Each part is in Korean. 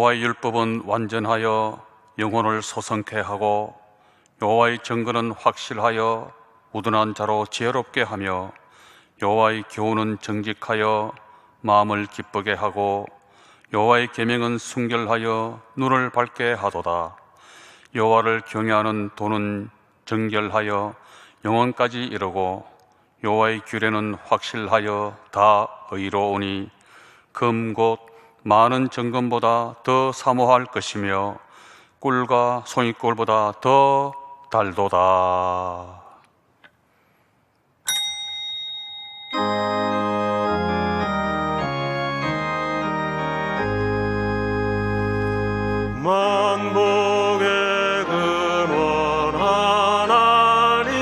여호와의 율법은 완전하여 영혼을 소성케 하고 여호와의 정근은 확실하여 우둔한 자로 지혜롭게 하며 여호와의 교훈은 정직하여 마음을 기쁘게 하고 여호와의 계명은 순결하여 눈을 밝게 하도다. 여호와를 경외하는 도는 정결하여 영혼까지 이르고 여호와의 규례는 확실하여 다 의로우니 금 곧 많은 정금보다 더 사모할 것이며 꿀과 송이꿀보다 더 달도다. 만복의 근원 하나님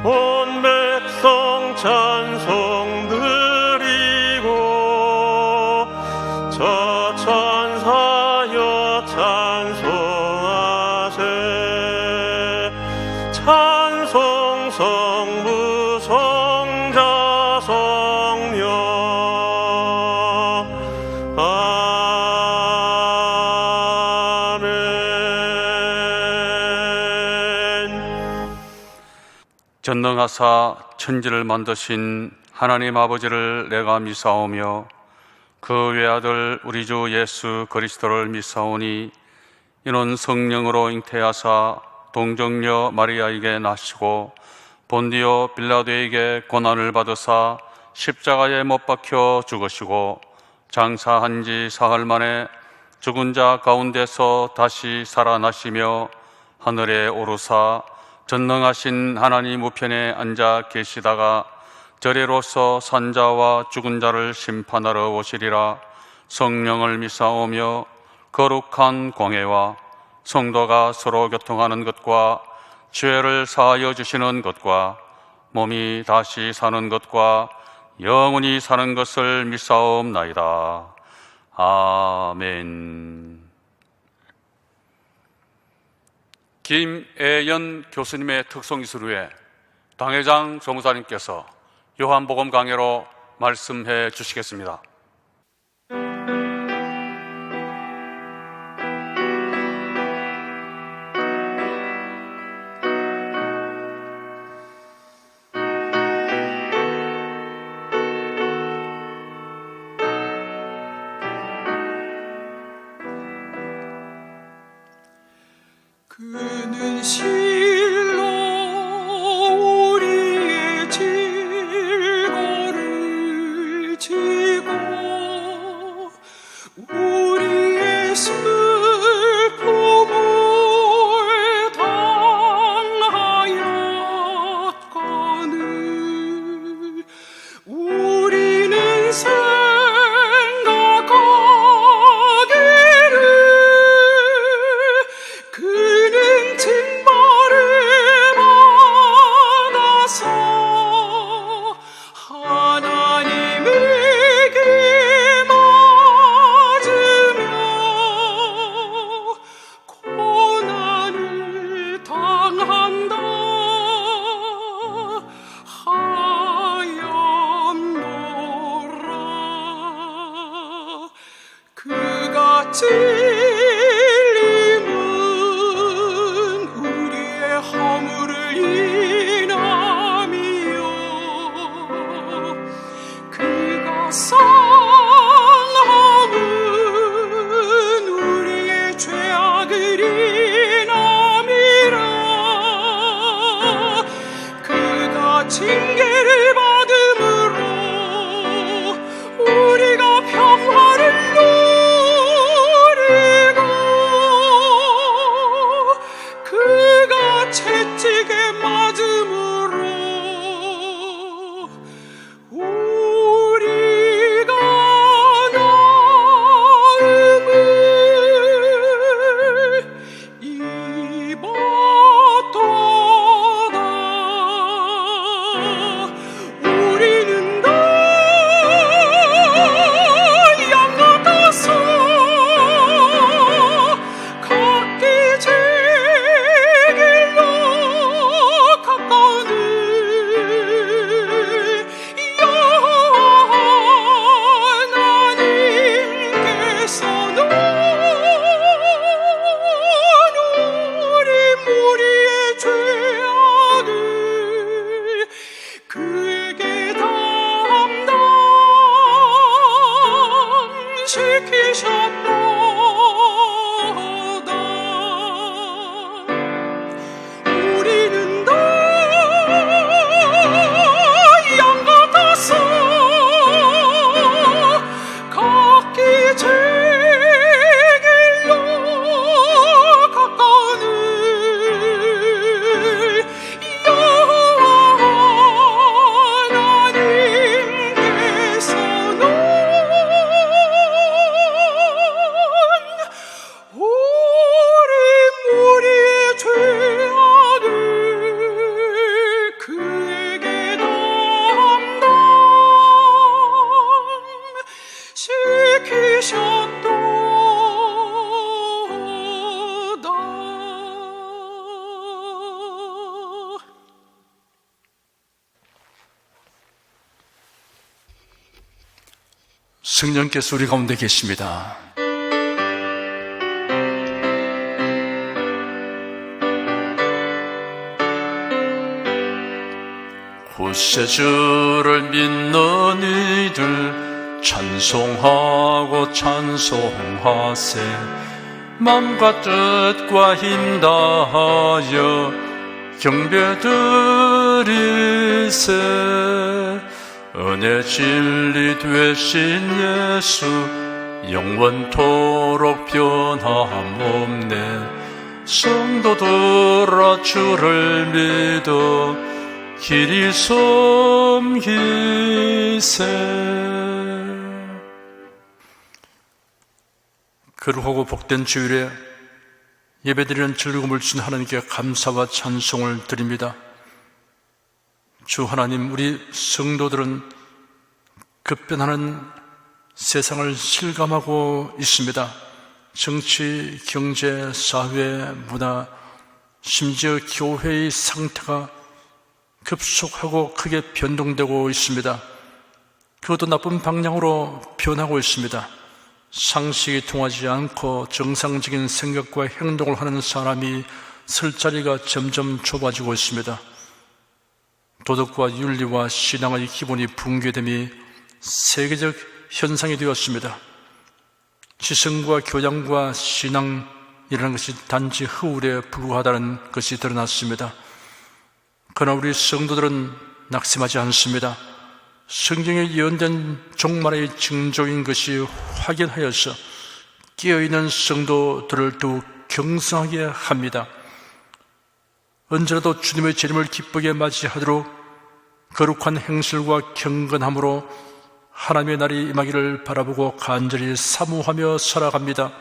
온 백성 찬송 드리고 저 천사여 찬송하세. 찬송 성부 성자 성령 전능하사 천지를 만드신 하나님 아버지를 내가 믿사오며 그 외아들 우리 주 예수 그리스도를 믿사오니 이는 성령으로 잉태하사 동정녀 마리아에게 나시고 본디오 빌라도에게 고난을 받으사 십자가에 못 박혀 죽으시고 장사한 지 사흘 만에 죽은 자 가운데서 다시 살아나시며 하늘에 오르사 전능하신 하나님 우편에 앉아 계시다가 저리로서 산자와 죽은 자를 심판하러 오시리라. 성령을 믿사오며 거룩한 공회와 성도가 서로 교통하는 것과 죄를 사하여 주시는 것과 몸이 다시 사는 것과 영원히 사는 것을 믿사옵나이다. 아멘. 김애연 교수님의 특송이슬 후에 당회장 조무사님께서 요한복음 강해로 말씀해 주시겠습니다. 그는 실로 우리의 질거를 지고 우리의 슬픔을 당하였거늘 우리는 찔림은 우리의 허물을 인함이요 그가 상함은 우리의 죄악을 인함이라. 그가 징계를 받음으로 우리가 평화를 채찍에 맞아 성령께서 우리 가운데 계십니다. 구세주를 믿는 이들 찬송하고 찬송하세. 맘과 뜻과 힘 다하여 경배드리세. 은혜 진리 되신 예수 영원토록 변함없네. 성도들아 주를 믿어 길이 섬기세. 거룩하고 복된 주일에 예배드리는 즐거움을 주신 하나님께 감사와 찬송을 드립니다. 주 하나님, 우리 성도들은 급변하는 세상을 실감하고 있습니다. 정치, 경제, 사회, 문화, 심지어 교회의 상태가 급속하고 크게 변동되고 있습니다. 그것도 나쁜 방향으로 변하고 있습니다. 상식이 통하지 않고 정상적인 생각과 행동을 하는 사람이 설 자리가 점점 좁아지고 있습니다. 도덕과 윤리와 신앙의 기본이 붕괴됨이 세계적 현상이 되었습니다. 지성과 교양과 신앙이라는 것이 단지 허울에 불과하다는 것이 드러났습니다. 그러나 우리 성도들은 낙심하지 않습니다. 성경에 예언된 종말의 징조인 것이 확인하여서 깨어있는 성도들을 더욱 경성하게 합니다. 언제라도 주님의 재림을 기쁘게 맞이하도록 거룩한 행실과 경건함으로 하나님의 날이 임하기를 바라보고 간절히 사모하며 살아갑니다.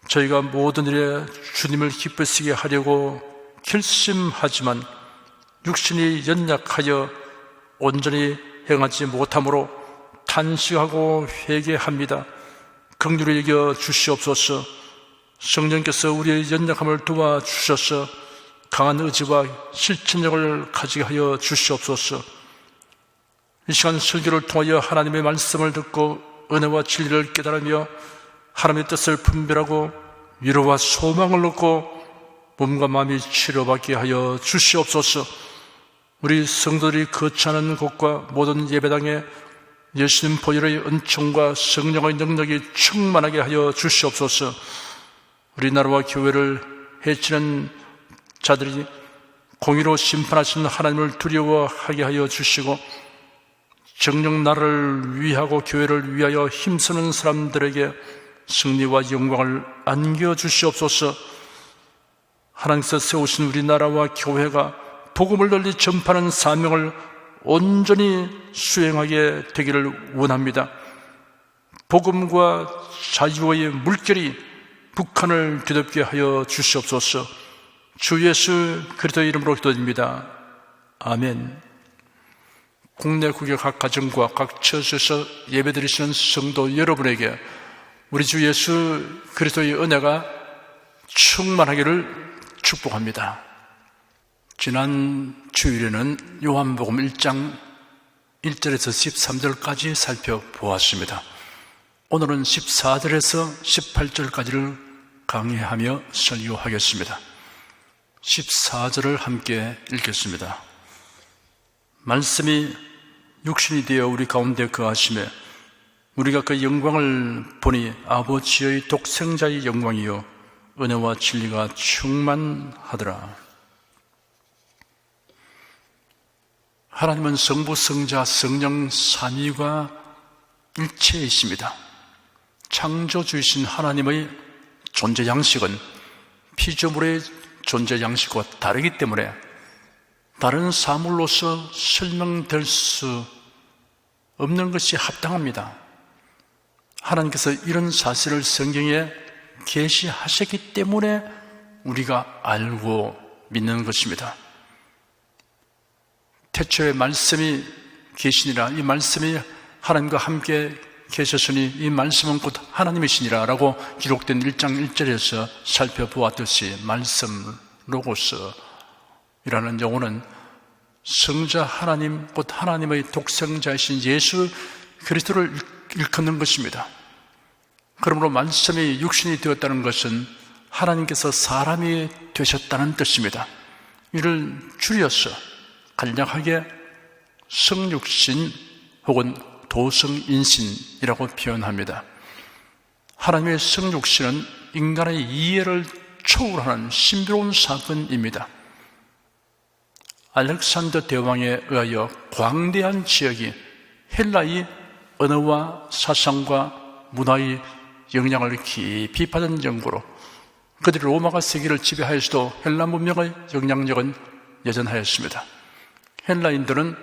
저희가 모든 일에 주님을 기쁘시게 하려고 결심하지만 육신이 연약하여 온전히 행하지 못함으로 탄식하고 회개합니다. 긍휼히 여겨 주시옵소서. 성령께서 우리의 연약함을 도와주셔서 강한 의지와 실천력을 가지게 하여 주시옵소서. 이 시간 설교를 통하여 하나님의 말씀을 듣고 은혜와 진리를 깨달으며 하나님의 뜻을 분별하고 위로와 소망을 얻고 몸과 마음이 치료받게 하여 주시옵소서. 우리 성도들이 거처하는 곳과 모든 예배당에 예수님 보혈의 은총과 성령의 능력이 충만하게 하여 주시옵소서. 우리나라와 교회를 해치는 자들이 공의로 심판하시는 하나님을 두려워하게 하여 주시고 정녕 나라를 위하고 교회를 위하여 힘쓰는 사람들에게 승리와 영광을 안겨 주시옵소서. 하나님께서 세우신 우리나라와 교회가 복음을 널리 전파하는 사명을 온전히 수행하게 되기를 원합니다. 복음과 자유의 물결이 북한을 뒤덮게 하여 주시옵소서. 주 예수 그리스도의 이름으로 기도드립니다. 아멘. 국내 국외 각 가정과 각 처소에서 예배드리시는 성도 여러분에게 우리 주 예수 그리스도의 은혜가 충만하기를 축복합니다. 지난 주일에는 요한복음 1장 1절에서 13절까지 살펴보았습니다. 오늘은 14절에서 18절까지를 강의하며 설교하겠습니다. 14절을 함께 읽겠습니다. 말씀이 육신이 되어 우리 가운데 거하심에 우리가 그 영광을 보니 아버지의 독생자의 영광이요 은혜와 진리가 충만하더라. 하나님은 성부, 성자, 성령 삼위가 일체이십니다. 창조주이신 하나님의 존재 양식은 피조물의 존재 양식과 다르기 때문에 다른 사물로서 설명될 수 없는 것이 합당합니다. 하나님께서 이런 사실을 성경에 계시하셨기 때문에 우리가 알고 믿는 것입니다. 태초에 말씀이 계시니라, 이 말씀이 하나님과 함께 계셨으니 이 말씀은 곧 하나님이시니라 라고 기록된 1장 1절에서 살펴보았듯이 말씀, 로고스이라는 용어는 성자 하나님, 곧 하나님의 독생자이신 예수 그리스도를 일컫는 것입니다. 그러므로 말씀이 육신이 되었다는 것은 하나님께서 사람이 되셨다는 뜻입니다. 이를 줄여서 간략하게 성육신 혹은 도성인신이라고 표현합니다. 하나님의 성육신은 인간의 이해를 초월하는 신비로운 사건입니다. 알렉산더 대왕에 의하여 광대한 지역이 헬라의 언어와 사상과 문화의 영향을 깊이 받은 정도로 그들이 로마가 세계를 지배하였어도 헬라 문명의 영향력은 여전하였습니다. 헬라인들은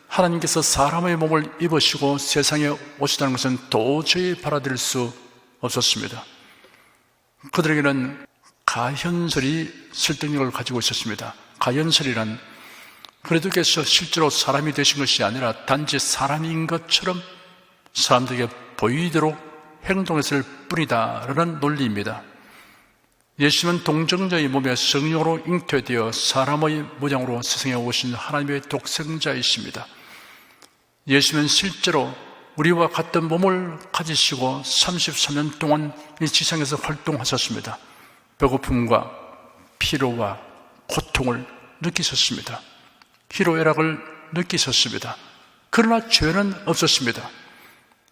하나님께서 사람의 몸을 입으시고 세상에 오시다는 것은 도저히 받아들일 수 없었습니다. 그들에게는 가현설이 설득력을 가지고 있었습니다. 가현설이란 그리스도께서 실제로 사람이 되신 것이 아니라 단지 사람인 것처럼 사람들에게 보이도록 행동했을 뿐이다라는 논리입니다. 예수님은 동정자의 몸에 성령으로 잉태되어 사람의 모양으로 세상에 오신 하나님의 독생자이십니다. 예수님은 실제로 우리와 같은 몸을 가지시고 33년 동안 이 지상에서 활동하셨습니다. 배고픔과 피로와 고통을 느끼셨습니다. 희로애락을 느끼셨습니다. 그러나 죄는 없었습니다.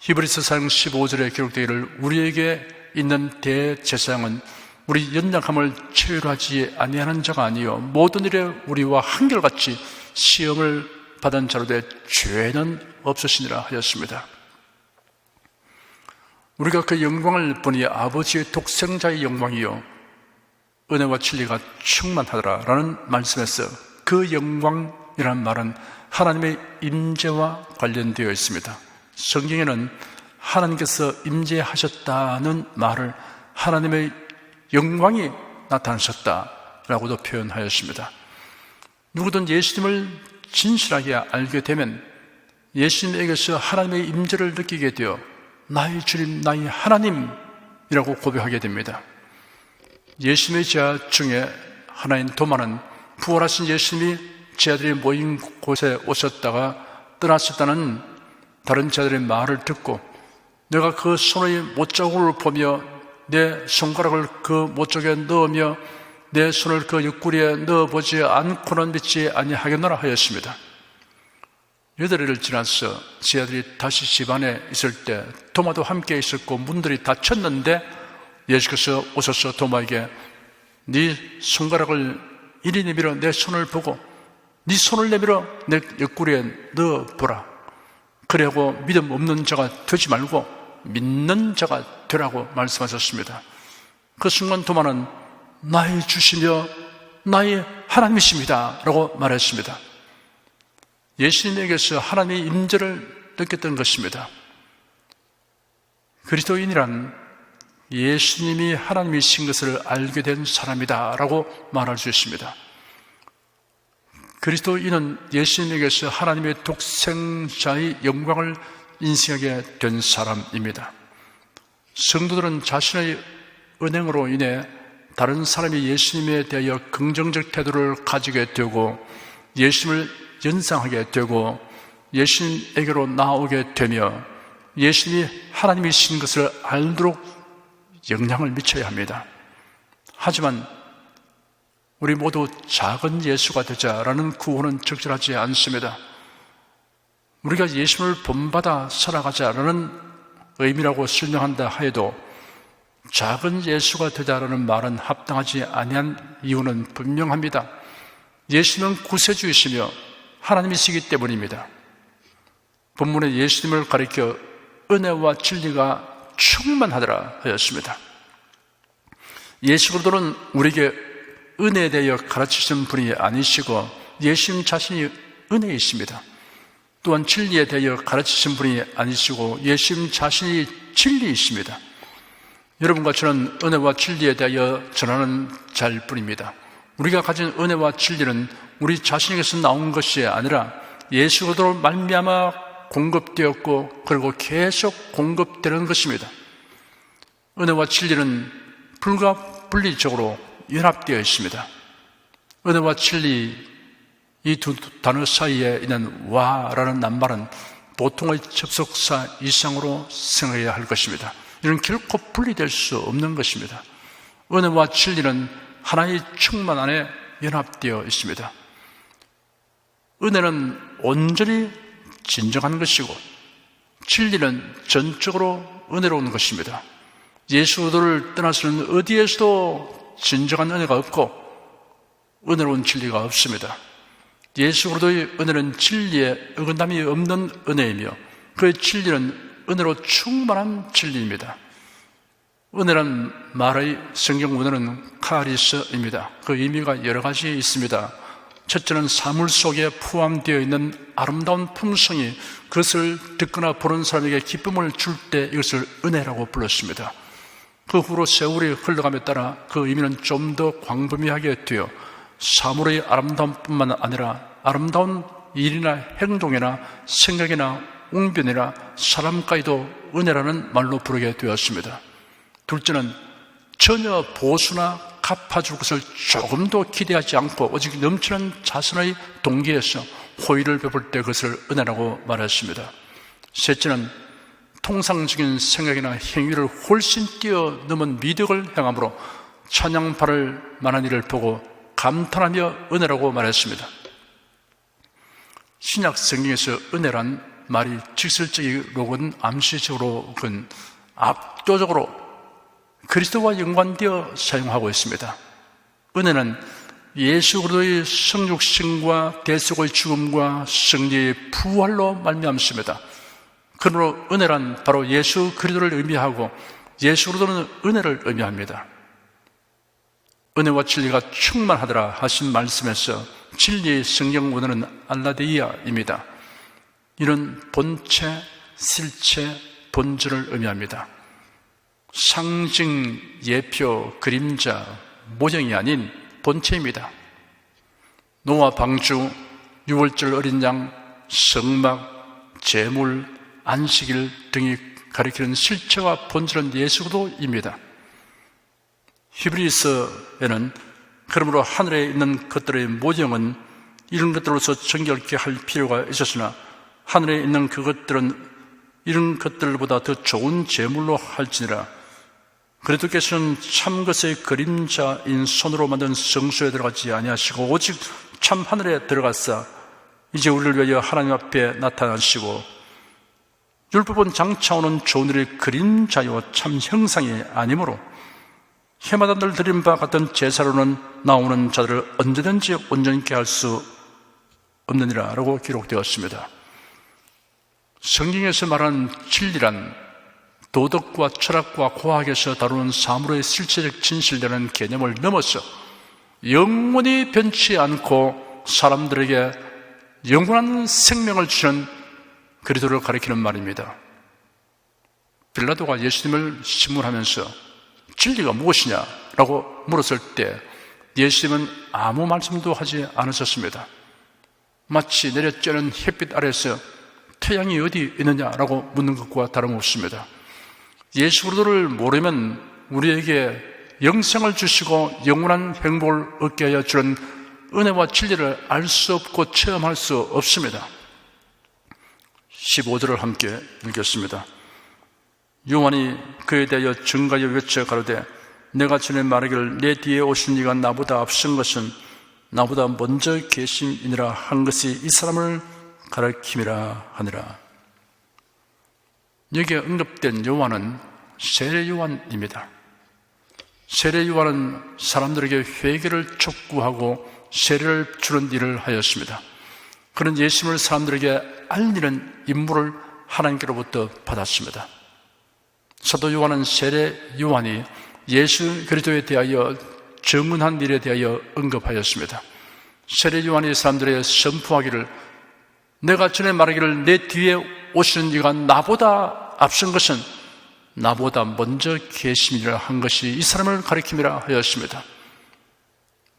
히브리서 4장 15절에 기록되기를 우리에게 있는 대제사장은 우리 연약함을 체휼하지 아니하는 자가 아니요 모든 일에 우리와 한결같이 시험을 받은 자로 되 죄는 없으시니라 하였습니다. 우리가 그 영광을 보니 아버지의 독생자의 영광이요 은혜와 진리가 충만하더라라는 말씀에서 그 영광이라는 말은 하나님의 임재와 관련되어 있습니다. 성경에는 하나님께서 임재하셨다는 말을 하나님의 영광이 나타나셨다라고도 표현하였습니다. 누구든 예수님을 진실하게 알게 되면 예수님에게서 하나님의 임재를 느끼게 되어 나의 주님, 나의 하나님이라고 고백하게 됩니다. 예수님의 제자 중에 하나인 도마는 부활하신 예수님이 제자들이 모인 곳에 오셨다가 떠나셨다는 다른 제자들의 말을 듣고 내가 그 손의 못자국을 보며 내 손가락을 그 못쪽에 넣으며 내 손을 그 옆구리에 넣어보지 않고는 믿지 아니하겠노라 하였습니다. 8일을 지나서 제자들이 다시 집안에 있을 때 도마도 함께 있었고 문들이 닫혔는데 예수께서 오셔서 도마에게 네 손가락을 이리 내밀어 내 손을 보고 네 손을 내밀어 내 옆구리에 넣어보라. 그래하고 믿음 없는 자가 되지 말고 믿는 자가 되라고 말씀하셨습니다. 그 순간 도마는 나의 주시며 나의 하나님이십니다 라고 말했습니다. 예수님에게서 하나님의 임재를 느꼈던 것입니다. 그리스도인이란 예수님이 하나님이신 것을 알게 된 사람이다 라고 말할 수 있습니다. 그리스도인은 예수님에게서 하나님의 독생자의 영광을 인식하게 된 사람입니다. 성도들은 자신의 은행으로 인해 다른 사람이 예수님에 대하여 긍정적 태도를 가지게 되고 예수님을 연상하게 되고 예수님에게로 나오게 되며 예수님이 하나님이신 것을 알도록 영향을 미쳐야 합니다. 하지만 우리 모두 작은 예수가 되자라는 구호는 적절하지 않습니다. 우리가 예수님을 본받아 살아가자라는 의미라고 설명한다 하여도 작은 예수가 되자라는 말은 합당하지 아니한 이유는 분명합니다. 예수님은 구세주이시며 하나님이시기 때문입니다. 본문에 예수님을 가리켜 은혜와 진리가 충만하더라 하였습니다. 예수 그리스도는 우리에게 은혜에 대하여 가르치신 분이 아니시고 예수님 자신이 은혜이십니다. 또한 진리에 대하여 가르치신 분이 아니시고 예수님 자신이 진리이십니다. 여러분과 저는 은혜와 진리에 대하여 전하는 자일 뿐입니다. 우리가 가진 은혜와 진리는 우리 자신에게서 나온 것이 아니라 예수 그리스도로 말미암아 공급되었고 그리고 계속 공급되는 것입니다. 은혜와 진리는 불과 분리적으로 연합되어 있습니다. 은혜와 진리 이 두 단어 사이에 있는 와라는 낱말은 보통의 접속사 이상으로 생각해야 할 것입니다. 이는 결코 분리될 수 없는 것입니다. 은혜와 진리는 하나의 충만 안에 연합되어 있습니다. 은혜는 온전히 진정한 것이고 진리는 전적으로 은혜로운 것입니다. 예수를 떠나서는 어디에서도 진정한 은혜가 없고 은혜로운 진리가 없습니다. 예수 그리스도의 은혜는 진리에 어긋남이 없는 은혜이며 그 진리는 은혜로 충만한 진리입니다. 은혜란 말의 성경 원어는 카리스입니다. 그 의미가 여러 가지 있습니다. 첫째는 사물 속에 포함되어 있는 아름다운 품성이 그것을 듣거나 보는 사람에게 기쁨을 줄 때 이것을 은혜라고 불렀습니다. 그 후로 세월이 흘러감에 따라 그 의미는 좀 더 광범위하게 되어 사물의 아름다움뿐만 아니라 아름다운 일이나 행동이나 생각이나 웅변이나 사람까지도 은혜라는 말로 부르게 되었습니다. 둘째는 전혀 보수나 갚아줄 것을 조금도 기대하지 않고 오직 넘치는 자선의 동기에서 호의를 베풀 때 그것을 은혜라고 말했습니다. 셋째는 통상적인 생각이나 행위를 훨씬 뛰어넘은 미덕을 행함으로 찬양받을 만한 일을 보고 감탄하며 은혜라고 말했습니다. 신약 성경에서 은혜란 말이 직설적이로건 암시적으로건 압도적으로 그리스도와 연관되어 사용하고 있습니다. 은혜는 예수 그리스도의 성육신과 대속의 죽음과 승리의 부활로 말미암습니다. 그러므로 은혜란 바로 예수 그리스도를 의미하고 예수 그리스도는 은혜를 의미합니다. 은혜와 진리가 충만하더라 하신 말씀에서 진리의 성경 원어는 알라데이아입니다. 이는 본체, 실체, 본질을 의미합니다. 상징, 예표, 그림자, 모형이 아닌 본체입니다. 노아 방주, 유월절 어린 양, 성막, 제물, 안식일 등이 가리키는 실체와 본질은 예수 그리스도입니다. 히브리서에는 그러므로 하늘에 있는 것들의 모형은 이런 것들로서 정결케 할 필요가 있었으나 하늘에 있는 그것들은 이런 것들보다 더 좋은 제물로 할지니라. 그리스도께서는 참 것의 그림자인 손으로 만든 성소에 들어가지 아니하시고 오직 참 하늘에 들어가사 이제 우리를 위하여 하나님 앞에 나타나시고 율법은 장차오는 좋은 일의 그림자요 참 형상이 아니므로 해마다 늘 드린 바 같은 제사로는 나오는 자들을 언제든지 온전케 할 수 없느니라 라고 기록되었습니다. 성경에서 말하는 진리란 도덕과 철학과 과학에서 다루는 사물의 실체적 진실되는 개념을 넘어서 영원히 변치 않고 사람들에게 영원한 생명을 주는 그리스도를 가리키는 말입니다. 빌라도가 예수님을 신문하면서 진리가 무엇이냐라고 물었을 때 예수님은 아무 말씀도 하지 않으셨습니다. 마치 내려쬐는 햇빛 아래서 태양이 어디 있느냐라고 묻는 것과 다름없습니다. 예수 그리스도를 모르면 우리에게 영생을 주시고 영원한 행복을 얻게 하여 주는 은혜와 진리를 알 수 없고 체험할 수 없습니다. 15절을 함께 읽겠습니다. 요한이 그에 대하여 증가하여 외쳐 가로되 내가 전에 말하기를 내 뒤에 오신 이가 나보다 앞선 것은 나보다 먼저 계심이니라 한 것이 이 사람을 가르침이라 하니라. 여기에 언급된 요한은 세례 요한입니다. 세례 요한은 사람들에게 회개를 촉구하고 세례를 주는 일을 하였습니다. 그는 예수님을 사람들에게 알리는 임무를 하나님께로부터 받았습니다. 사도 요한은 세례 요한이 예수 그리스도에 대하여 증언한 일에 대하여 언급하였습니다. 세례 요한이 사람들에게 선포하기를 내가 전에 말하기를 내 뒤에 오시는 이가 나보다 앞선 것은 나보다 먼저 계심이라 한 것이 이 사람을 가리킴이라 하였습니다.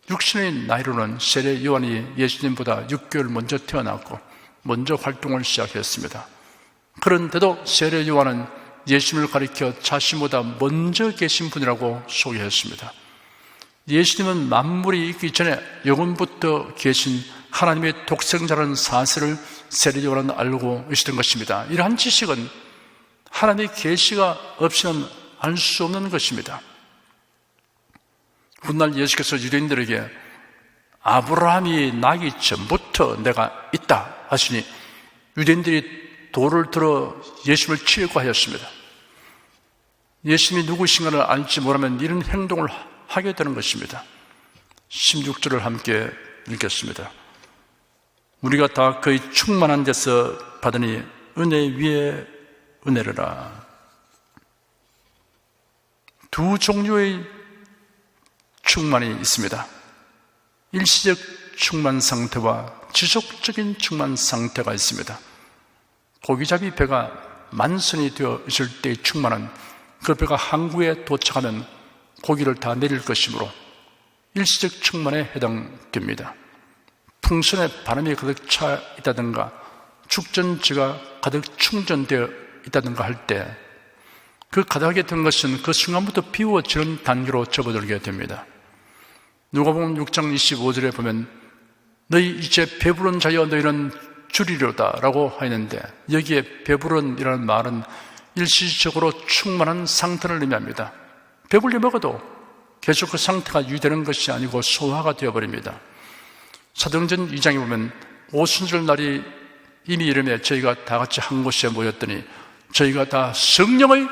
육신의 나이로는 세례 요한이 예수님보다 6개월 먼저 태어났고 먼저 활동을 시작했습니다. 그런데도 세례 요한은 예수님을 가리켜 자신보다 먼저 계신 분이라고 소개했습니다. 예수님은 만물이 있기 전에 영원부터 계신 하나님의 독생자라는 사실을 세례요한은 알고 있었던 것입니다. 이러한 지식은 하나님의 계시가 없이는 알 수 없는 것입니다. 훗날 예수께서 유대인들에게 아브라함이 나기 전부터 내가 있다 하시니 유대인들이 돌을 들어 예수님을 치려고 하였습니다. 예수님이 누구신가를 알지 못하면 이런 행동을 하게 되는 것입니다. 16절을 함께 읽겠습니다. 우리가 다 그의 충만한 데서 받으니 은혜 위에 은혜라. 두 종류의 충만이 있습니다. 일시적 충만 상태와 지속적인 충만 상태가 있습니다. 고기잡이 배가 만선이 되어 있을 때의 충만은 그 배가 항구에 도착하면 고기를 다 내릴 것이므로 일시적 충만에 해당됩니다. 풍선에 바람이 가득 차 있다든가 축전지가 가득 충전되어 있다든가 할 때 그 가득하게 된 것은 그 순간부터 비워지는 단계로 접어들게 됩니다. 누가복음 6장 25절에 보면 너희 이제 배부른 자여 너희는 주리로다 라고 하였는데 여기에 배부른이라는 말은 일시적으로 충만한 상태를 의미합니다. 배불리 먹어도 계속 그 상태가 유지되는 것이 아니고 소화가 되어버립니다. 사도행전 2장에 보면 오순절 날이 이미 이름에 저희가 다 같이 한 곳에 모였더니 저희가 다 성령의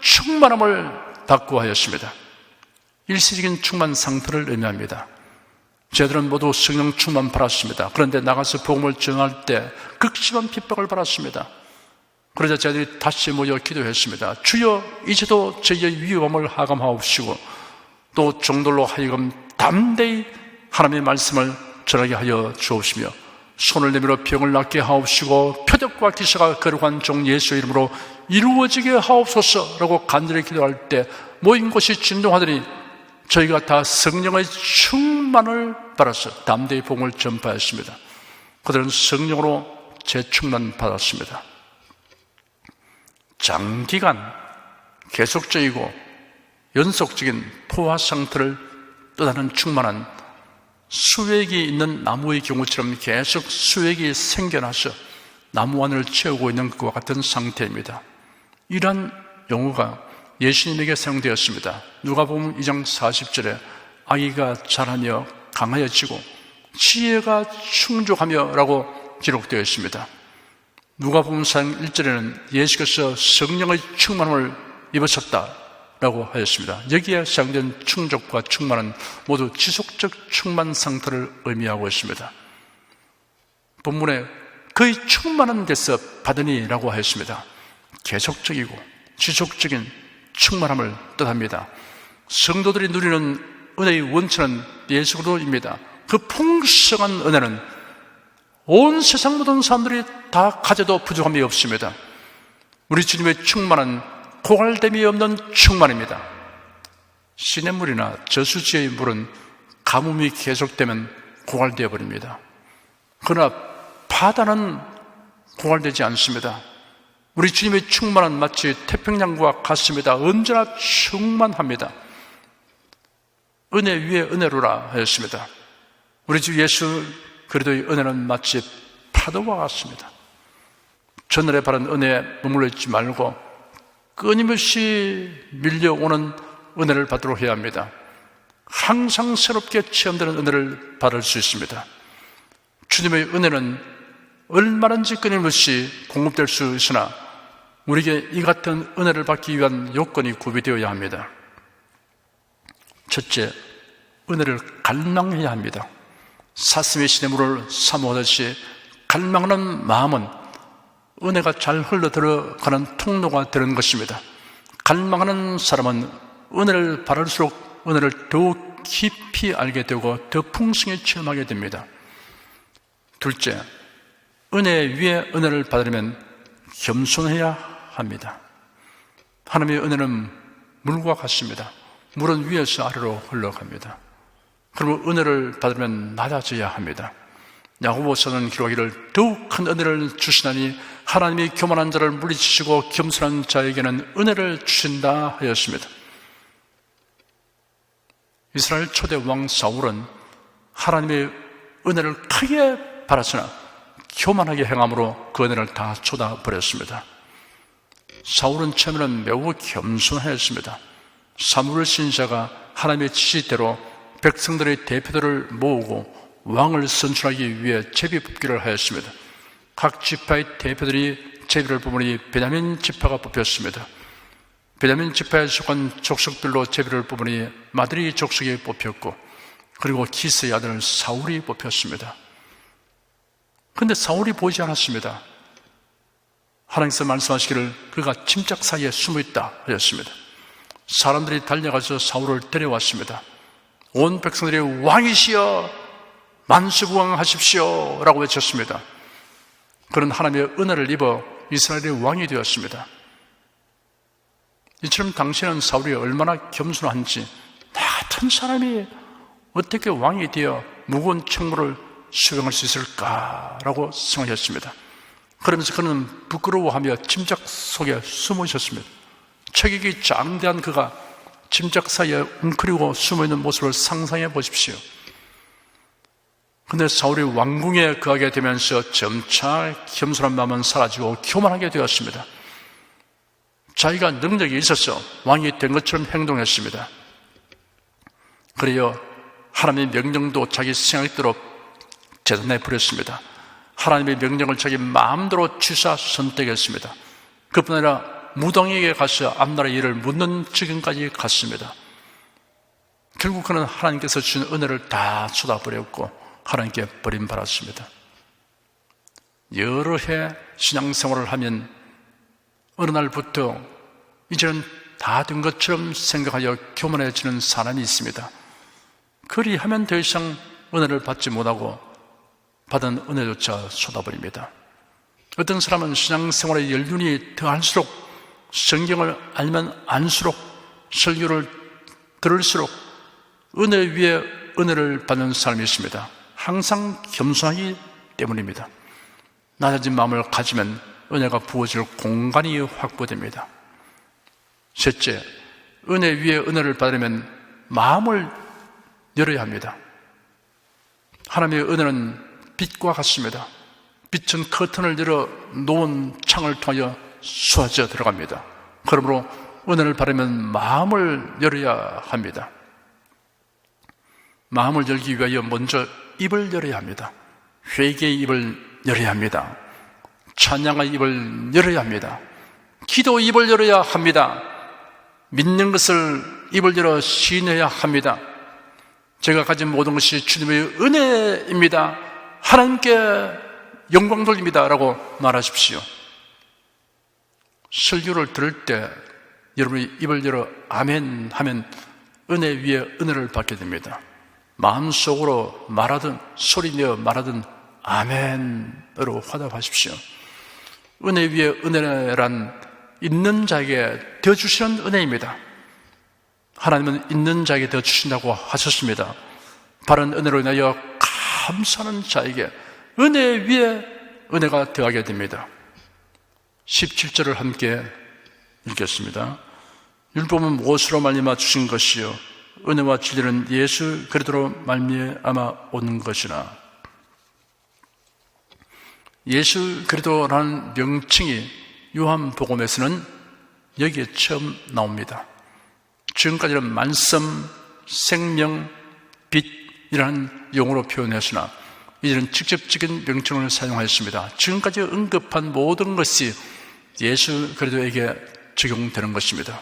충만함을 받고 하였습니다. 일시적인 충만 상태를 의미합니다. 저희들은 모두 성령 충만 받았습니다. 그런데 나가서 복음을 전할 때 극심한 핍박을 받았습니다. 그러자 저희들이 다시 모여 기도했습니다. 주여 이제도 저희의 위험을 하감하옵시고 또 종들로 하여금 담대히 하나님의 말씀을 전하게 하여 주옵시며 손을 내밀어 병을 낫게 하옵시고 표적과 기사가 거룩한 종 예수의 이름으로 이루어지게 하옵소서라고 간절히 기도할 때 모인 곳이 진동하더니 저희가 다 성령의 충만을 받아서 담대히 복음을 전파했습니다. 그들은 성령으로 재충만 받았습니다. 장기간 계속적이고 연속적인 포화 상태를 뜻하는 충만한 수액이 있는 나무의 경우처럼 계속 수액이 생겨나서 나무 안을 채우고 있는 것과 같은 상태입니다. 이러한 용어가 예수님에게 사용되었습니다. 누가복음 2장 40절에 아기가 자라며 강하여지고 지혜가 충족하며 라고 기록되어 있습니다. 누가복음 4장 1절에는 예수께서 성령의 충만함을 입으셨다 라고 하였습니다. 여기에 사용된 충족과 충만은 모두 지속적 충만 상태를 의미하고 있습니다. 본문에 그의 충만한 데서 받으니 라고 하였습니다. 계속적이고 지속적인 충만함을 뜻합니다. 성도들이 누리는 은혜의 원천은 예수 그리스도입니다. 그 풍성한 은혜는 온 세상 모든 사람들이 다 가져도 부족함이 없습니다. 우리 주님의 충만은 고갈됨이 없는 충만입니다. 시냇물이나 저수지의 물은 가뭄이 계속되면 고갈되어 버립니다. 그러나 바다는 고갈되지 않습니다. 우리 주님의 충만은 마치 태평양과 같습니다. 언제나 충만합니다. 은혜 위에 은혜로라 하였습니다. 우리 주 예수 그리스도의 은혜는 마치 파도와 같습니다. 전날에 바른 은혜에 머물러 있지 말고 끊임없이 밀려오는 은혜를 받도록 해야 합니다. 항상 새롭게 체험되는 은혜를 받을 수 있습니다. 주님의 은혜는 얼마든지 끊임없이 공급될 수 있으나 우리에게 이 같은 은혜를 받기 위한 요건이 구비되어야 합니다. 첫째, 은혜를 갈망해야 합니다. 사슴의 시냇물을 사모하듯이 갈망하는 마음은 은혜가 잘 흘러들어가는 통로가 되는 것입니다. 갈망하는 사람은 은혜를 바랄수록 은혜를 더욱 깊이 알게 되고 더 풍성히 체험하게 됩니다. 둘째, 은혜 위에 은혜를 받으려면 겸손해야 합니다. 하나님의 은혜는 물과 같습니다. 물은 위에서 아래로 흘러갑니다. 그러면 은혜를 받으려면 낮아져야 합니다. 야고보서는 기록하기를 더욱 큰 은혜를 주시나니 하나님이 교만한 자를 물리치시고 겸손한 자에게는 은혜를 주신다 하였습니다. 이스라엘 초대 왕 사울은 하나님의 은혜를 크게 바랐으나 교만하게 행함으로 그 은혜를 다 쏟아버렸습니다. 사울은 처음에는 매우 겸손하였습니다. 사무엘 신사가 하나님의 지시대로 백성들의 대표들을 모으고 왕을 선출하기 위해 제비 뽑기를 하였습니다. 각 지파의 대표들이 제비를 뽑으니 베냐민 지파가 뽑혔습니다. 베냐민 지파에 속한 족속들로 제비를 뽑으니 마드리 족속이 뽑혔고, 그리고 기스의 아들 사울이 뽑혔습니다. 그런데 사울이 보이지 않았습니다. 하나님께서 말씀하시기를 그가 침짝 사이에 숨어있다 하였습니다. 사람들이 달려가서 사울을 데려왔습니다. 온 백성들이 왕이시여 만수부왕하십시오 라고 외쳤습니다. 그는 하나님의 은혜를 입어 이스라엘의 왕이 되었습니다. 이처럼 당시에는 사울이 얼마나 겸손한지, 나 같은 사람이 어떻게 왕이 되어 무거운 책무를 수행할 수 있을까라고 생각했습니다. 그러면서 그는 부끄러워하며 침작 속에 숨어 있었습니다. 체격이 장대한 그가 침작 사이에 웅크리고 숨어있는 모습을 상상해 보십시오. 그런데 사울이 왕궁에 거하게 되면서 점차 겸손한 마음은 사라지고 교만하게 되었습니다. 자기가 능력이 있어서 왕이 된 것처럼 행동했습니다. 그래요, 하나님의 명령도 자기 생각대로 재단해 버렸습니다. 하나님의 명령을 자기 마음대로 취사 선택했습니다. 그뿐 아니라 무당에게 가서 앞나라의 일을 묻는 지경까지 갔습니다. 결국 그는 하나님께서 주신 은혜를 다 쏟아버렸고 하나님께 버림받았습니다. 여러 해 신앙생활을 하면 어느 날부터 이제는 다 된 것처럼 생각하여 교만해지는 사람이 있습니다. 그리하면 더 이상 은혜를 받지 못하고 받은 은혜조차 쏟아버립니다. 어떤 사람은 신앙생활의 연륜이 더할수록, 성경을 알면 알수록, 설교를 들을수록 은혜 위에 은혜를 받는 사람이 있습니다. 항상 겸손하기 때문입니다. 낮아진 마음을 가지면 은혜가 부어질 공간이 확보됩니다. 셋째, 은혜 위에 은혜를 받으려면 마음을 열어야 합니다. 하나님의 은혜는 빛과 같습니다. 빛은 커튼을 열어 놓은 창을 통하여 쏟아져 들어갑니다. 그러므로 은혜를 받으면 마음을 열어야 합니다. 마음을 열기 위하여 먼저 입을 열어야 합니다. 회개의 입을 열어야 합니다. 찬양의 입을 열어야 합니다. 기도 입을 열어야 합니다. 믿는 것을 입을 열어 시인해야 합니다. 제가 가진 모든 것이 주님의 은혜입니다. 하나님께 영광 돌립니다 라고 말하십시오. 설교를 들을 때 여러분이 입을 열어 아멘 하면 은혜 위에 은혜를 받게 됩니다. 마음속으로 말하든 소리내어 말하든 아멘으로 화답하십시오. 은혜 위에 은혜란 있는 자에게 더 주시는 은혜입니다. 하나님은 있는 자에게 더 주신다고 하셨습니다. 바른 은혜로 인하여 감사하는 자에게 은혜 위에 은혜가 더하게 됩니다. 17절을 함께 읽겠습니다. 율법은 무엇으로 말미암아 주신 것이요 은혜와 진리는 예수 그리스도로 말미암아 온 것이나. 예수 그리스도라는 명칭이 요한복음에서는 여기에 처음 나옵니다. 지금까지는 말씀, 생명, 빛이라는 용어로 표현했으나 이제는 직접적인 명칭을 사용하였습니다. 지금까지 언급한 모든 것이 예수 그리스도에게 적용되는 것입니다.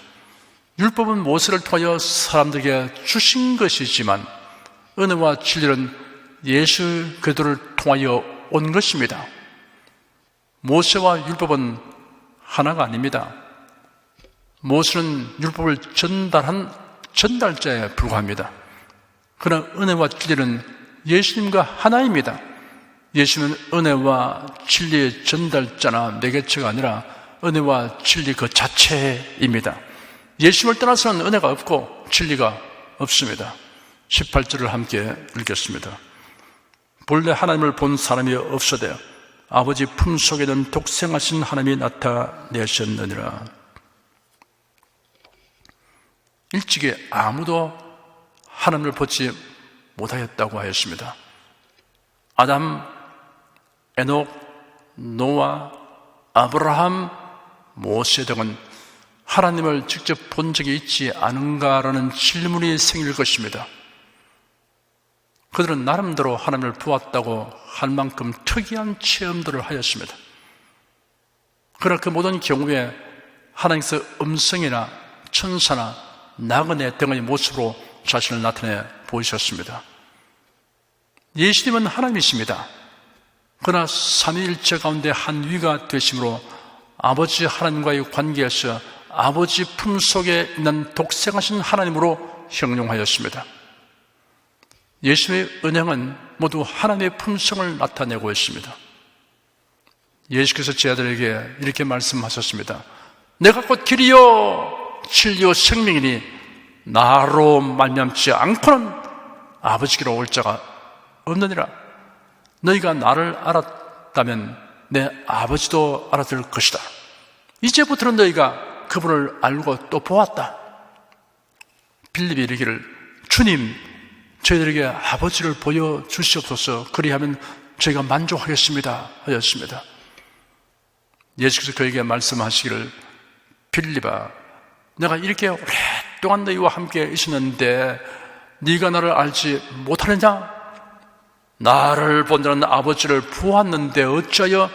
율법은 모세를 통하여 사람들에게 주신 것이지만 은혜와 진리는 예수 그리스도를 통하여 온 것입니다. 모세와 율법은 하나가 아닙니다. 모세는 율법을 전달한 전달자에 불과합니다. 그러나 은혜와 진리는 예수님과 하나입니다. 예수는 은혜와 진리의 전달자나 매개체가 아니라 은혜와 진리 그 자체입니다. 예수님을 떠나서는 은혜가 없고 진리가 없습니다. 18절을 함께 읽겠습니다. 본래 하나님을 본 사람이 없어되 아버지 품속에는 독생하신 하나님이 나타내셨느니라. 일찍이 아무도 하나님을 보지 못하였다고 하였습니다. 아담, 에녹, 노아, 아브라함, 모세 등은 하나님을 직접 본 적이 있지 않은가라는 질문이 생길 것입니다. 그들은 나름대로 하나님을 보았다고 할 만큼 특이한 체험들을 하였습니다. 그러나 그 모든 경우에 하나님께서 음성이나 천사나 나그네 등의 모습으로 자신을 나타내 보이셨습니다. 예수님은 하나님이십니다. 그러나 삼위일체 가운데 한 위가 되심으로 아버지 하나님과의 관계에서 아버지 품속에 있는 독생하신 하나님으로 형용하였습니다. 예수님의 은행은 모두 하나님의 품성을 나타내고 있습니다. 예수께서 제 아들에게 이렇게 말씀하셨습니다. 내가 곧 길이요 진리요 생명이니 나로 말미암지 않고는 아버지께로 올 자가 없느니라. 너희가 나를 알았다면 내 아버지도 알아들 것이다. 이제부터는 너희가 그분을 알고 또 보았다. 빌립이 이르기를 주님 저희들에게 아버지를 보여주시옵소서. 그리하면 저희가 만족하겠습니다 하였습니다. 예수께서 그에게 말씀하시기를 빌립아 내가 이렇게 오랫동안 너희와 함께 있었는데 네가 나를 알지 못하느냐? 나를 본 자는 아버지를 보았는데 어찌하여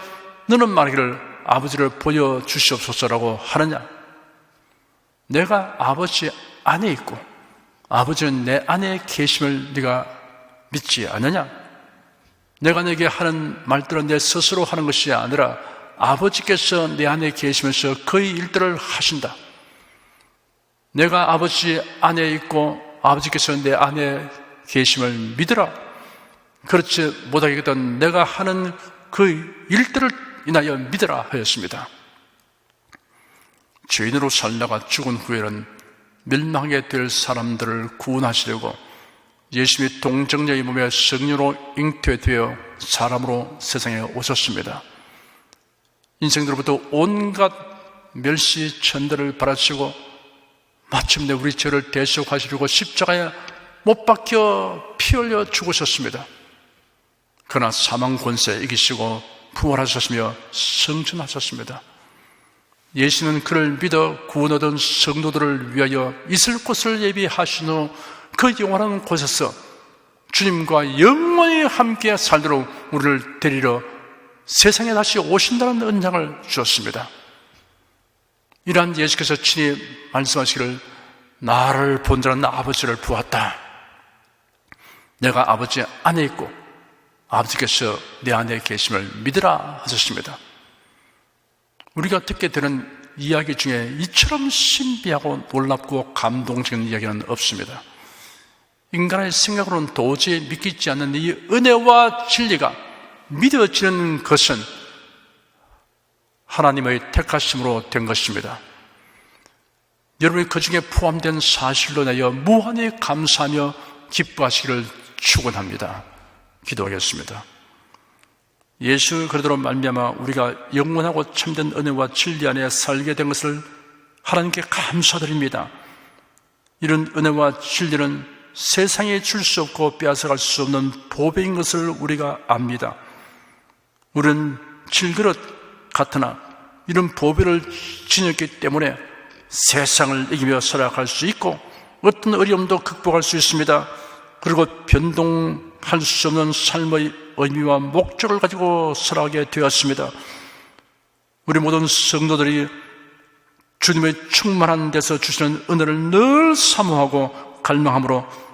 너는 말하기를 아버지를 보여주시옵소서라고 하느냐? 내가 아버지 안에 있고 아버지는 내 안에 계심을 네가 믿지 않느냐? 내가 내게 하는 말들은 내 스스로 하는 것이 아니라 아버지께서 내 안에 계시면서 그의 일들을 하신다. 내가 아버지 안에 있고 아버지께서 내 안에 계심을 믿으라. 그렇지 못하겠던 내가 하는 그 일들을 인하여 믿으라 하였습니다. 죄인으로 살다가 죽은 후에는 멸망하게 될 사람들을 구원하시려고 예수님이 동정녀의 몸에 성령으로 잉태되어 사람으로 세상에 오셨습니다. 인생들로부터 온갖 멸시 천대를 받아치고 마침내 우리 죄를 대속하시려고 십자가에 못 박혀 피 흘려 죽으셨습니다. 그러나 사망 권세 이기시고 부활하셨으며 승천하셨습니다. 예수는 그를 믿어 구원 얻은 성도들을 위하여 있을 곳을 예비하신 후 그 영원한 곳에서 주님과 영원히 함께 살도록 우리를 데리러 세상에 다시 오신다는 은장을 주셨습니다. 이러한 예수께서 친히 말씀하시기를 나를 본 자는 아버지를 보았다. 내가 아버지 안에 있고 아버지께서 내 안에 계심을 믿으라 하셨습니다. 우리가 듣게 되는 이야기 중에 이처럼 신비하고 놀랍고 감동적인 이야기는 없습니다. 인간의 생각으로는 도저히 믿기지 않는 이 은혜와 진리가 믿어지는 것은 하나님의 택하심으로 된 것입니다. 여러분이 그 중에 포함된 사실로 인하여 무한히 감사하며 기뻐하시기를 축원합니다. 기도하겠습니다. 예수 그리스도로 말미암아 우리가 영원하고 참된 은혜와 진리 안에 살게 된 것을 하나님께 감사드립니다. 이런 은혜와 진리는 세상에 줄 수 없고 빼앗아갈 수 없는 보배인 것을 우리가 압니다. 우리는 질그릇 같으나 이런 보배를 지녔기 때문에 세상을 이기며 살아갈 수 있고 어떤 어려움도 극복할 수 있습니다. 그리고 변동할 수 없는 삶의 의미와 목적을 가지고 살아가게 되었습니다. 우리 모든 성도들이 주님의 충만한 데서 주시는 은혜를 늘 사모하고 갈망함으로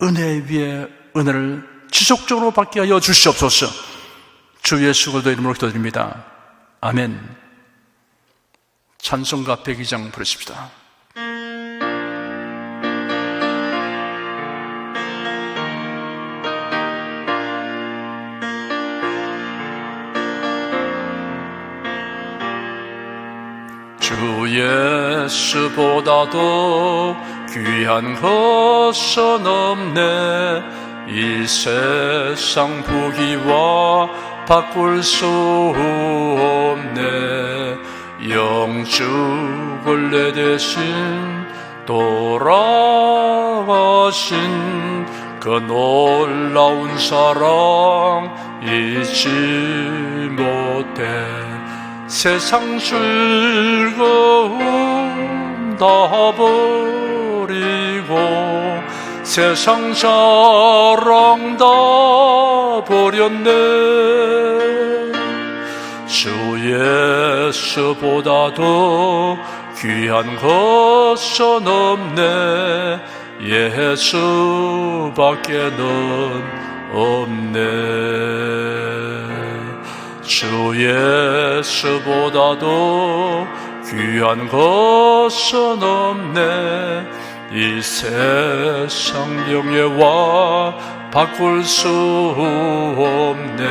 은혜 위에 은혜를 지속적으로 받게 하여 주시옵소서. 주 예수 그리스도의 이름으로 기도드립니다. 아멘. 찬송가 102장 부르십시다. 주 예수보다도 귀한 것은 없네. 이 세상 부귀와 바꿀 수 없네. 영죽을 내 대신 돌아가신 그 놀라운 사랑 잊지 못해 세상 즐거움 다 버리고 세상 자랑 다 버렸네. 주 예수보다도 귀한 것은 없네. 예수밖에는 없네. 주 예수보다도 귀한 것은 없네. 이 세상 명예와 바꿀 수 없네.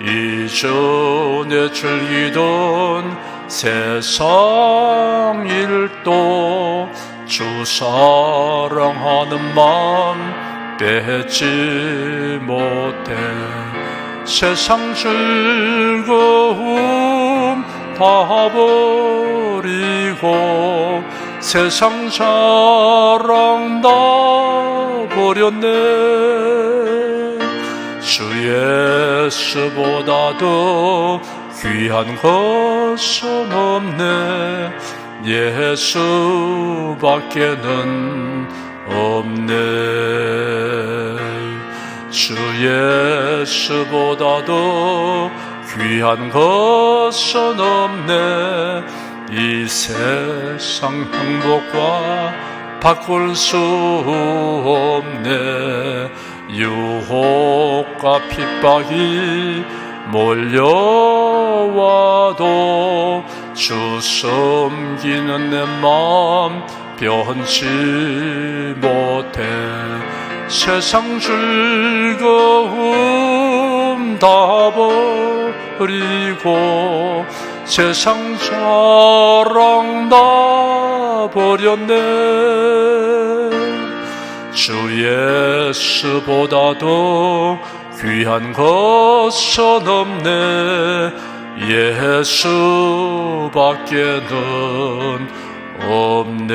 이전에 즐기던 세상 일도 주 사랑하는 마음 뺏지 못해. 세상 즐거움 다 버리고 세상 자랑 다 버렸네. 주 예수보다도 귀한 것은 없네. 예수밖에는 없네. 주 예수보다도 귀한 것은 없네. 이 세상 행복과 바꿀 수 없네. 유혹과 핍박이 몰려와도 주 섬기는 내 마음 변치 못해. 세상 즐거움 다 버리고 세상 자랑 다 버렸네. 주 예수보다도 귀한 것은 없네. 예수밖에는 없네.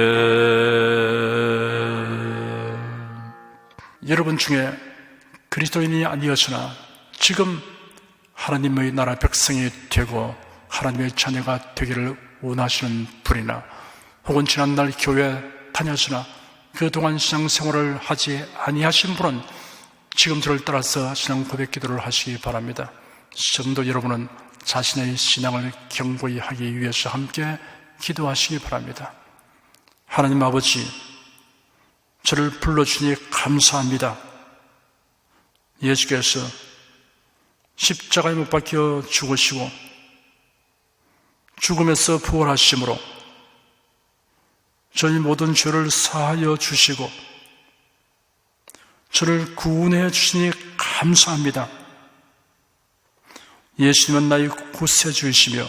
여러분 중에 그리스도인이 아니었으나 지금 하나님의 나라 백성이 되고 하나님의 자녀가 되기를 원하시는 분이나 혹은 지난날 교회 다녔으나 그동안 신앙생활을 하지 아니하신 분은 지금 저를 따라서 신앙 고백 기도를 하시기 바랍니다. 성도 여러분은 자신의 신앙을 견고히 하기 위해서 함께 기도하시기 바랍니다. 하나님 아버지, 저를 불러주니 감사합니다. 예수께서 십자가에 못 박혀 죽으시고 죽음에서 부활하심으로 저희 모든 죄를 사하여 주시고 저를 구원해 주시니 감사합니다. 예수님은 나의 구세주이시며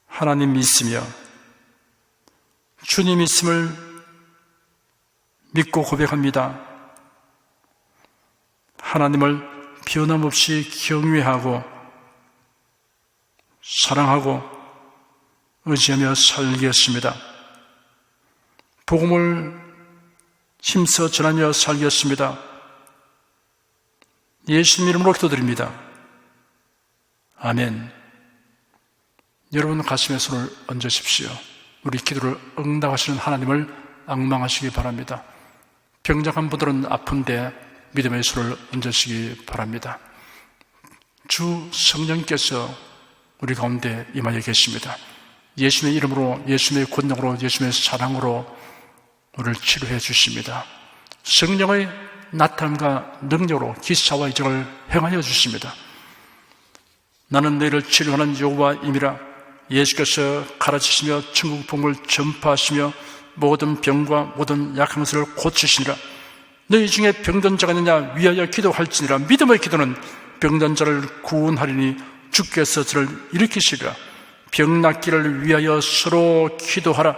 하나님 믿으며 주님 있음을 믿고 고백합니다. 하나님을 변함없이 경외하고 사랑하고 의지하며 살겠습니다. 복음을 힘써 전하며 살겠습니다. 예수님 이름으로 기도드립니다. 아멘. 여러분 가슴에 손을 얹으십시오. 우리 기도를 응답하시는 하나님을 앙망하시기 바랍니다. 병장한 분들은 아픈데 믿음의 손을 얹으시기 바랍니다. 주 성령께서 우리 가운데 임하여 계십니다. 예수님의 이름으로, 예수님의 권능으로, 예수님의 사랑으로 우리를 치료해 주십니다. 성령의 나타남과 능력으로 기사와 이적을 행하여 주십니다. 나는 너희를 치료하는 여호와임이라. 예수께서 가르치시며 천국 복음을 전파하시며 모든 병과 모든 약한 것을 고치시니라. 너희 중에 병든 자가 있느냐 위하여 기도할지니라. 믿음의 기도는 병든 자를 구원하리니 주께서 저를 일으키시리라. 병 낫기를 위하여 서로 기도하라.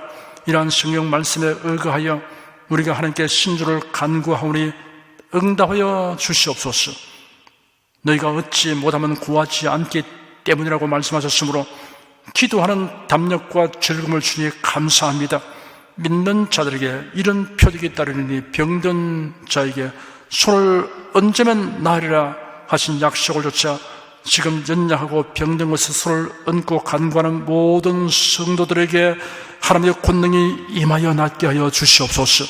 이러한 성경 말씀에 의거하여 우리가 하나님께 신주를 간구하오니 응답하여 주시옵소서. 너희가 얻지 못하면 구하지 않기 때문이라고 말씀하셨으므로 기도하는 담력과 즐거움을 주니 감사합니다. 믿는 자들에게 이런 표적이 따르니 병든 자에게 손을 얹으면 나으리라 하신 약속을 조차 지금 연약하고 병든 것에 손을 얹고 간구하는 모든 성도들에게 하나님의 권능이 임하여 낫게 하여 주시옵소서.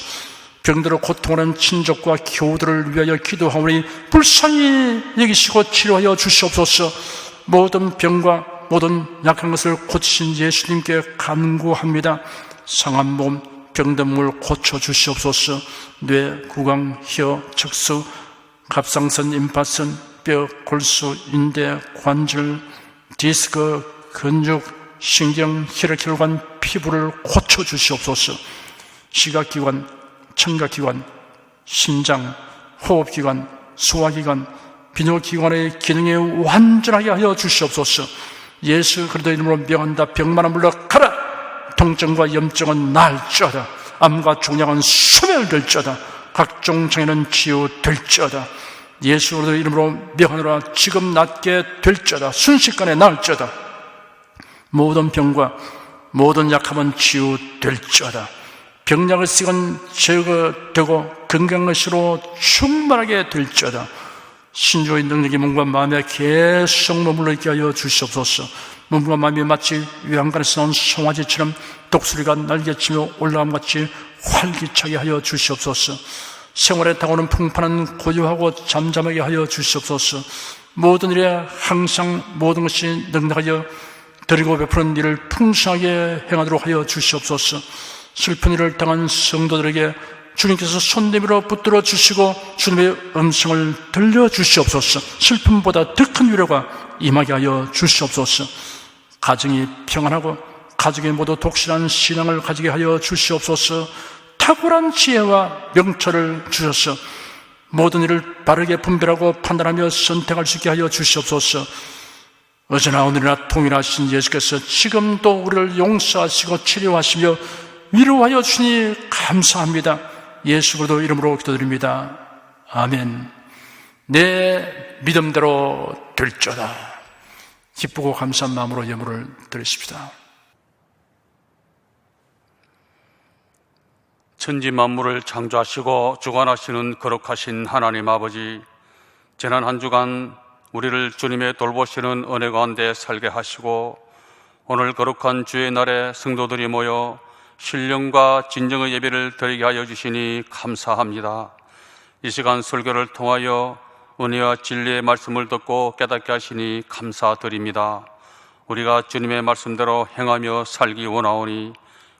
병들어 고통하는 친족과 교우들을 위하여 기도하오니 불쌍히 여기시고 치료하여 주시옵소서. 모든 병과 모든 약한 것을 고치신 예수님께 간구합니다. 상한 몸, 병든 물 고쳐 주시옵소서. 뇌, 구강, 혀, 척수, 갑상선, 임파선, 뼈, 골수, 인대, 관절, 디스크, 근육, 신경, 혈액혈관, 피부를 고쳐 주시옵소서. 시각기관, 청각기관, 심장, 호흡기관, 소화기관, 비뇨기관의 기능에 완전하게 하여 주시옵소서. 예수 그리스도 이름으로 명한다. 병만은 물러가라. 통증과 염증은 나을지어다. 암과 종양은 소멸될지어다. 각종 장애는 치유될지어다. 예수 그리스도 이름으로 명하노라. 지금 낫게 될지어다. 순식간에 나을지어다. 모든 병과 모든 약함은 치유될지어다. 병약의 씩은 제거되고 건강의 씨로 충만하게 될지어다. 신주의 능력이 몸과 마음에 계속 머물러 있게 하여 주시옵소서. 몸과 마음이 마치 외양간에서 나온 송아지처럼 독수리가 날개치며 올라감같이 활기차게 하여 주시옵소서. 생활에 다가오는 풍파는 고요하고 잠잠하게 하여 주시옵소서. 모든 일에 항상 모든 것이 능력하여 드리고 베푸는 일을 풍성하게 행하도록 하여 주시옵소서. 슬픈 일을 당한 성도들에게 주님께서 손 내밀어 붙들어 주시고 주님의 음성을 들려주시옵소서. 슬픔보다 더 큰 위로가 임하게 하여 주시옵소서. 가정이 평안하고 가정이 모두 독실한 신앙을 가지게 하여 주시옵소서. 탁월한 지혜와 명철을 주셔서 모든 일을 바르게 분별하고 판단하며 선택할 수 있게 하여 주시옵소서. 어제나 오늘이나 동일하신 예수께서 지금도 우리를 용서하시고 치료하시며 위로하여 주니 감사합니다. 예수 그리스도 이름으로 기도드립니다. 아멘. 내 믿음대로 될지어다. 기쁘고 감사한 마음으로 예물을 드리십시다. 천지 만물을 창조하시고 주관하시는 거룩하신 하나님 아버지, 지난 한 주간 우리를 주님의 돌보시는 은혜 가운데 살게 하시고 오늘 거룩한 주의 날에 성도들이 모여 신령과 진정의 예배를 드리게 하여 주시니 감사합니다. 이 시간 설교를 통하여 은혜와 진리의 말씀을 듣고 깨닫게 하시니 감사드립니다. 우리가 주님의 말씀대로 행하며 살기 원하오니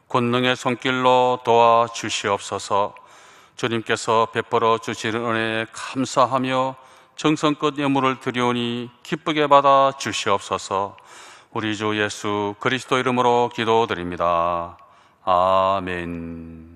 권능의 손길로 도와주시옵소서. 주님께서 베풀어 주시는 은혜에 감사하며 정성껏 예물을 드리오니 기쁘게 받아 주시옵소서. 우리 주 예수 그리스도 이름으로 기도드립니다. 아멘.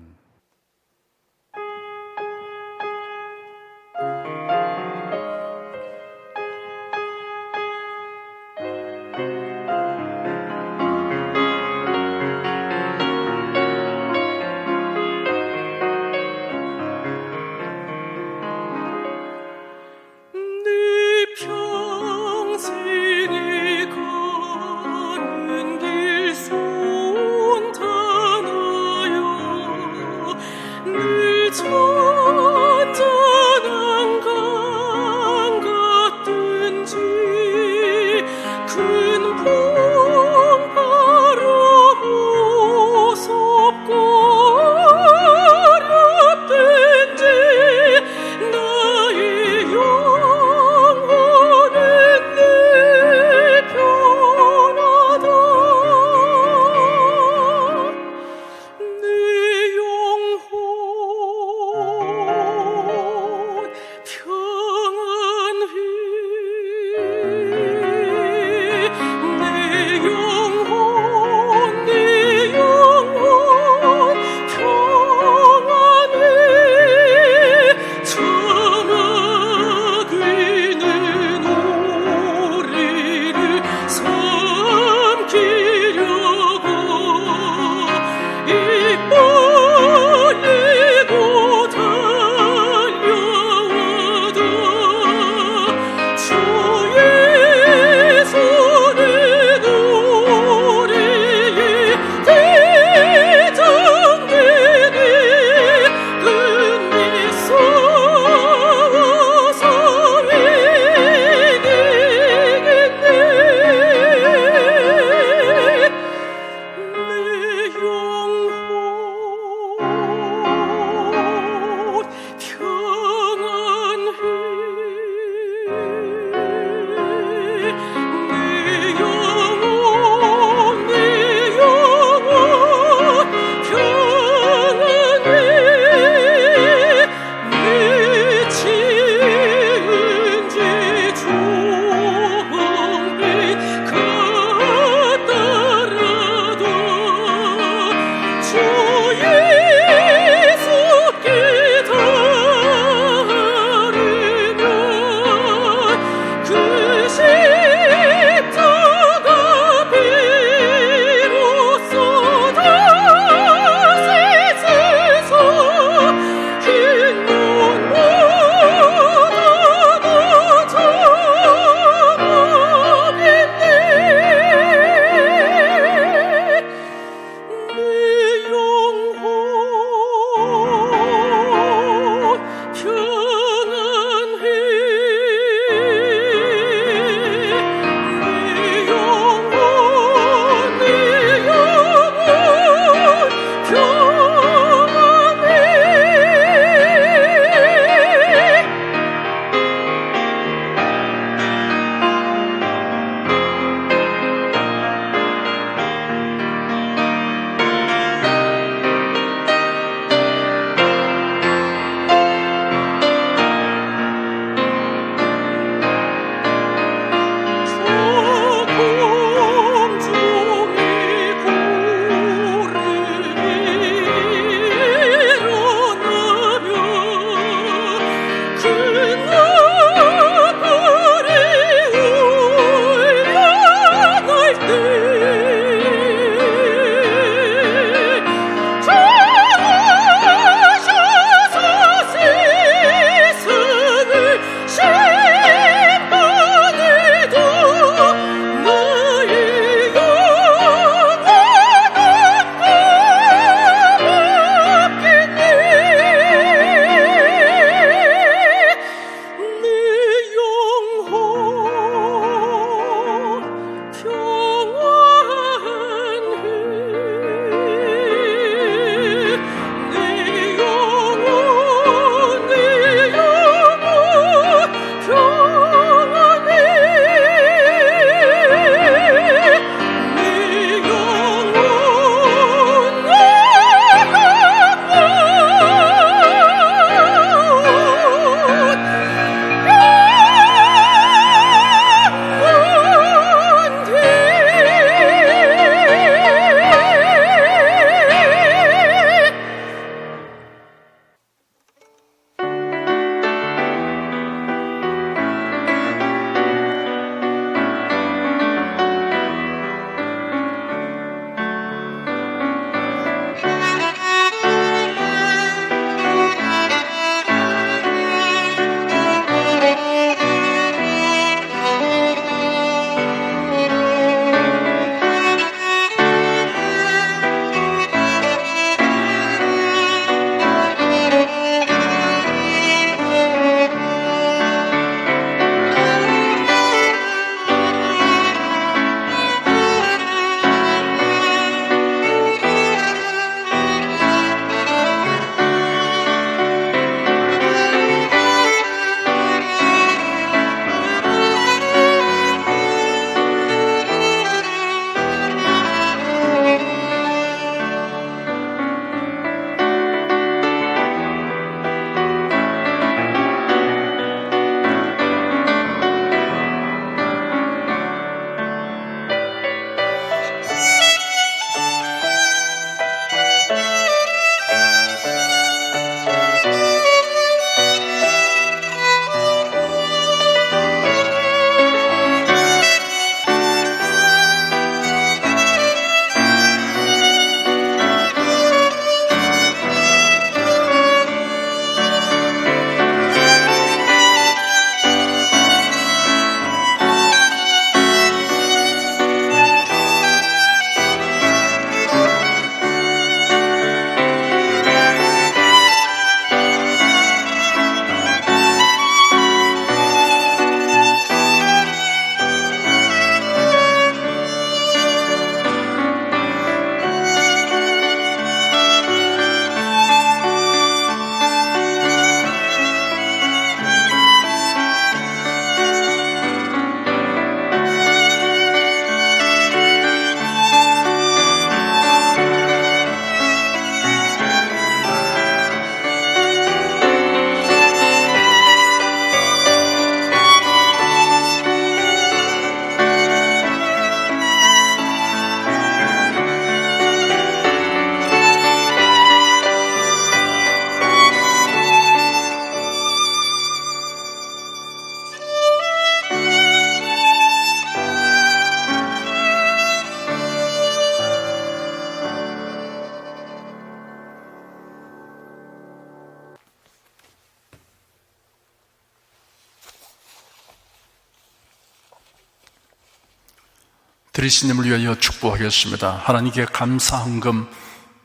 그리스님을 위하여 축복하겠습니다. 하나님께 감사헌금,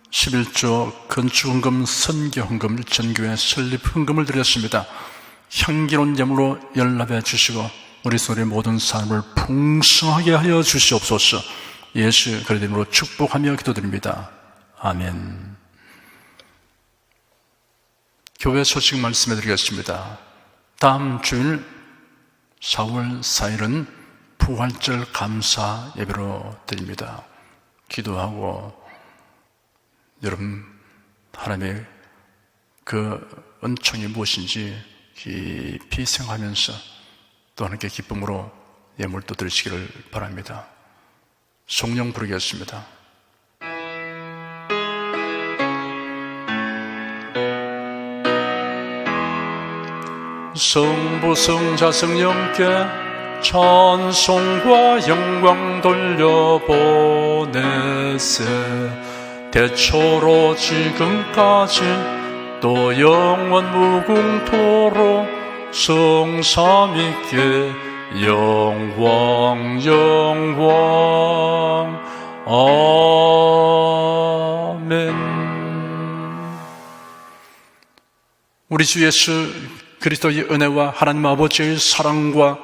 11조, 건축헌금, 선교헌금, 전교회 설립헌금을 드렸습니다. 향기로운 예물로 연락해 주시고 우리 소리 모든 삶을 풍성하게 하여 주시옵소서. 예수 그리스도 이름으로 축복하며 기도드립니다. 아멘. 교회 소식 말씀해 드리겠습니다. 다음 주일 4월 4일은 부활절 감사 예배로 드립니다. 기도하고 여러분 하나님의 그 은총이 무엇인지 깊이 생각하면서 또 하나님께 기쁨으로 예물도 드리시기를 바랍니다. 송령 부르겠습니다. 성부 성자 성령께 찬송과 영광 돌려보내세. 대초로 지금까지 또 영원 무궁토록 성삼위께 영광 영광. 아멘. 우리 주 예수 그리스도의 은혜와 하나님 아버지의 사랑과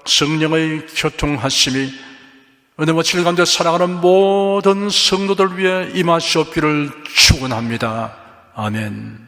성령의 교통하심이 은혜와 진리 가운데 살아가는 모든 성도들 위해 임하시옵기를 축원합니다. 아멘.